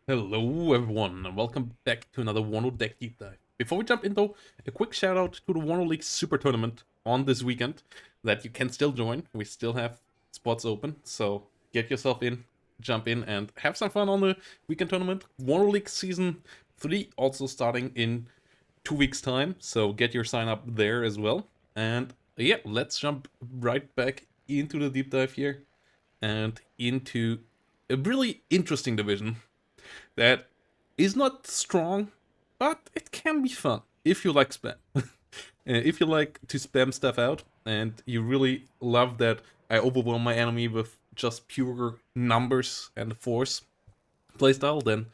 Hello everyone and welcome back to another WARNO Deck Deep Dive. Before we jump in though, a quick shout out to the WARNO League Super Tournament on this weekend that you can still join. We still have spots open, so get yourself in, jump in and have some fun on the weekend tournament. WARNO League Season 3 also starting in 2 weeks time, so get your sign up there as well. And yeah, let's jump right back into the deep dive here and into a really interesting division that is not strong, but it can be fun if you like spam. If you like to spam stuff out and you really love that I overwhelm my enemy with just pure numbers and force playstyle, then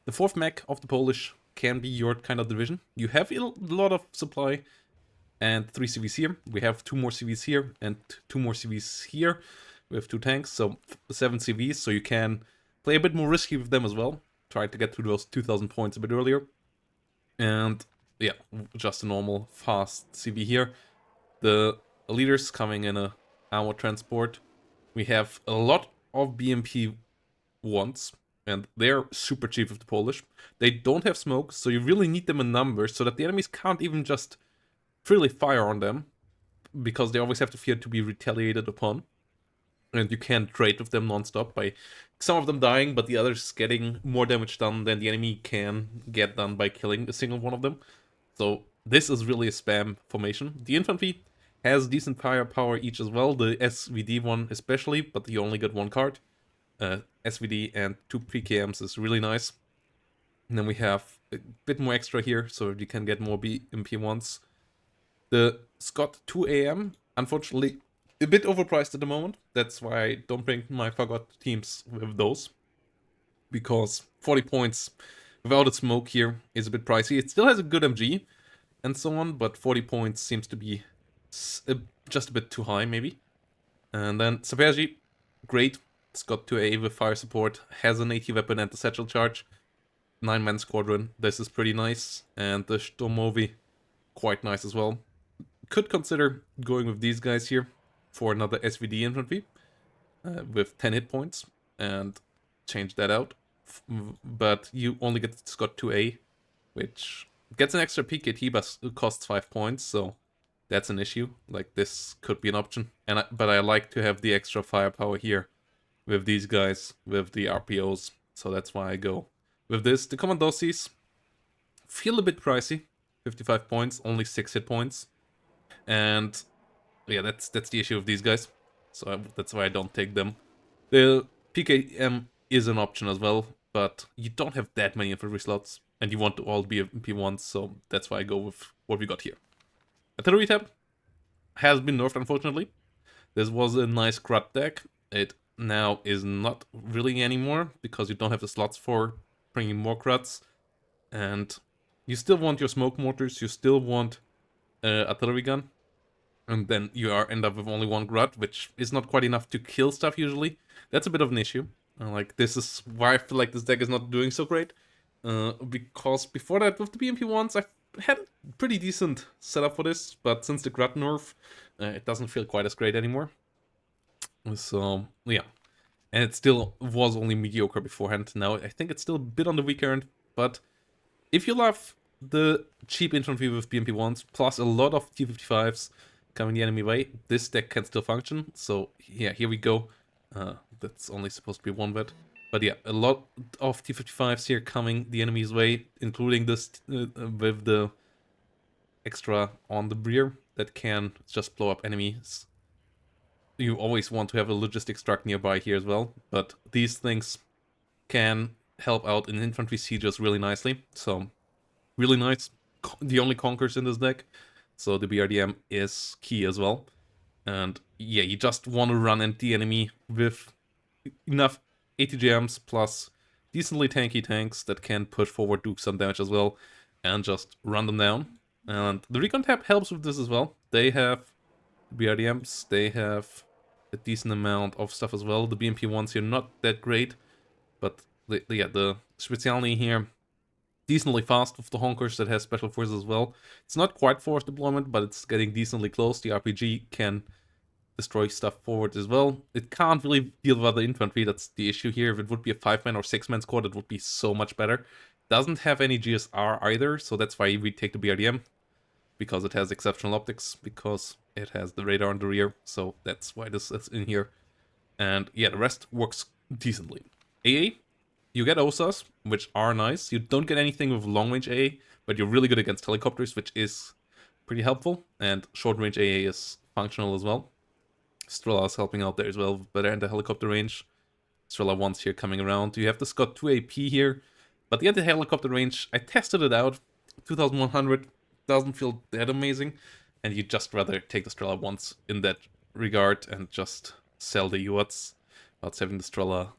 the fourth mech of the Polish can be your kind of division. You have a lot of supply and 3 CVs here. We have 2 more CVs here and 2 more CVs here. We have 2 tanks, so 7 CVs, so you can play a bit more risky with them as well. Try to get to those 2000 points a bit earlier. And yeah, just a normal fast CV here. The leaders coming in a ammo transport. We have a lot of BMP ones, and they're super cheap with the Polish. They don't have smoke, so you really need them in numbers so that the enemies can't even just freely fire on them, because they always have to fear to be retaliated upon. And you can trade with them non-stop by some of them dying, but the others getting more damage done than the enemy can get done by killing a single one of them. So this is really a spam formation. The infantry has decent firepower each as well, the SVD one especially, but you only get 1 card. SVD and 2 PKMs is really nice. And then we have a bit more extra here, so you can get more MP1s. The Scott 2AM, unfortunately, a bit overpriced at the moment. That's why I don't bring my Forgot teams with those. Because 40 points without a smoke here is a bit pricey. It still has a good MG and so on, but 40 points seems to be just a bit too high, maybe. And then Saperji, great. Scott 2A with fire support, has an AT weapon and the satchel charge. 9-man squadron, this is pretty nice. And the Stormovi, quite nice as well. Could consider going with these guys here for another SVD infantry with 10 hit points and change that out. But you only get Scott 2A, which gets an extra PKT but costs 5 points, so that's an issue. Like, this could be an option. But I like to have the extra firepower here with these guys, with the RPOs, so that's why I go with this. The Commandosis feel a bit pricey. 55 points, only 6 hit points. And yeah, that's the issue with these guys. So that's why I don't take them. The PKM is an option as well, but you don't have that many infantry slots, and you want to all be P1s, so that's why I go with what we got here. Artillery tab has been nerfed, unfortunately. This was a nice Grut deck. It now is not really anymore, because you don't have the slots for bringing more Gruts. And you still want your smoke mortars, you still want artillery gun, and then you end up with only 1 Grut, which is not quite enough to kill stuff usually. That's a bit of an issue. Like, this is why I feel like this deck is not doing so great. Because before that, with the BMP ones, I had a pretty decent setup for this, but since the Grut nerf, it doesn't feel quite as great anymore. So, yeah. And it still was only mediocre beforehand. Now, I think it's still a bit on the weaker end, but if you love the cheap infantry with BMP ones, plus a lot of T55s coming the enemy way, this deck can still function. So yeah, here we go. That's only supposed to be 1 vet. But yeah, a lot of T55s here coming the enemy's way, including this with the extra on the rear that can just blow up enemies. You always want to have a logistics truck nearby here as well, but these things can help out in infantry sieges really nicely. So really nice. The only conkers in this deck, so the BRDM is key as well. And yeah, you just want to run at the enemy with enough ATGMs plus decently tanky tanks that can push forward, do some damage as well, and just run them down. And the Recon tab helps with this as well. They have BRDMs, they have a decent amount of stuff as well. The BMP ones here not that great, but the Specialny here decently fast with the honkers that has special forces as well. It's not quite forced deployment, but it's getting decently close. The RPG can destroy stuff forward as well. It can't really deal with other infantry, that's the issue here. If it would be a 5-man or 6-man squad, it would be so much better. Doesn't have any GSR either, so that's why we take the BRDM. Because it has exceptional optics, because it has the radar on the rear, so that's why this is in here. And yeah, the rest works decently. AA, you get OSAs, which are nice. You don't get anything with long-range AA, but you're really good against helicopters, which is pretty helpful. And short-range AA is functional as well. Strela is helping out there as well, better in the helicopter range. Strela 1's here coming around. You have the Scott 2 AP here, but the anti-helicopter range, I tested it out. 2100 doesn't feel that amazing, and you just rather take the Strela 1's in that regard and just sell the UATs. Without having the Strela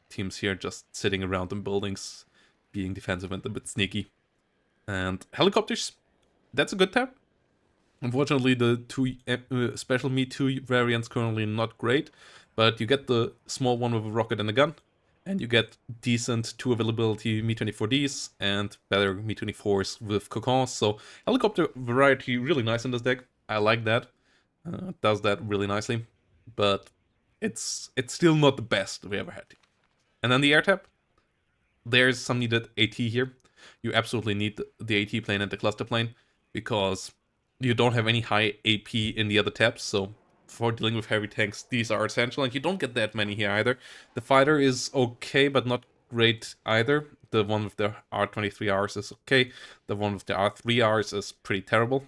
teams here just sitting around in buildings, being defensive and a bit sneaky. And helicopters, that's a good tab. Unfortunately, the two special Me-2 variants currently not great, but you get the small one with a rocket and a gun, and you get decent 2 availability Me-24Ds and better Me-24s with Cocons. So helicopter variety really nice in this deck. I like that. Does that really nicely, but it's still not the best we ever had. And then the air tab. There's some needed AT here. You absolutely need the AT plane and the cluster plane because you don't have any high AP in the other tabs, so for dealing with heavy tanks, these are essential, and you don't get that many here either. The fighter is okay, but not great either. The one with the R23Rs is okay. The one with the R3Rs is pretty terrible.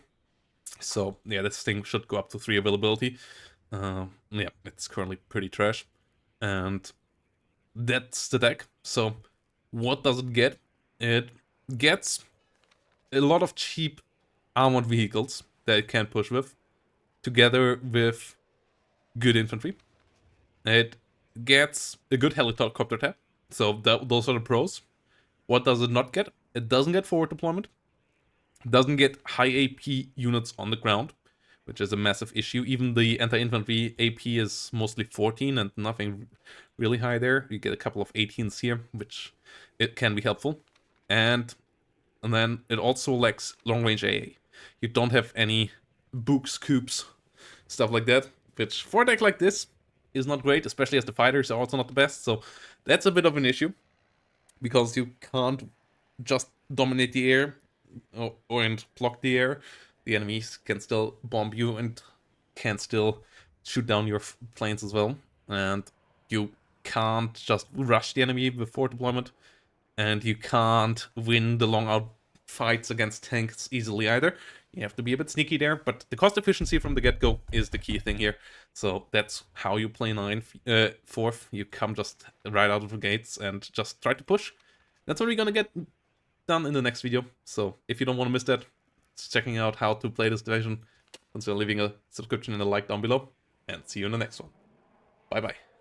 So yeah, this thing should go up to 3 availability. Yeah, it's currently pretty trash. And that's the deck. So what does it get? It gets a lot of cheap armored vehicles that it can push with, together with good infantry. It gets a good helicopter tab, so those are the pros. What does it not get? It doesn't get forward deployment. It doesn't get high AP units on the ground, which is a massive issue. Even the anti-infantry AP is mostly 14 and nothing really high there. You get a couple of 18s here, which it can be helpful. And then it also lacks long-range AA. You don't have any books, coops, stuff like that, which for a deck like this is not great, especially as the fighters are also not the best. So that's a bit of an issue, because you can't just dominate the air and block the air. The enemies can still bomb you and can still shoot down your planes as well. And you can't just rush the enemy before deployment. And you can't win the long out fights against tanks easily either. You have to be a bit sneaky there, but the cost efficiency from the get-go is the key thing here. So that's how you play 4th. You come just right out of the gates and just try to push. That's what we're gonna get done in the next video. So if you don't want to miss that, checking out how to play this division, consider leaving a subscription and a like down below. And see you in the next one. Bye bye.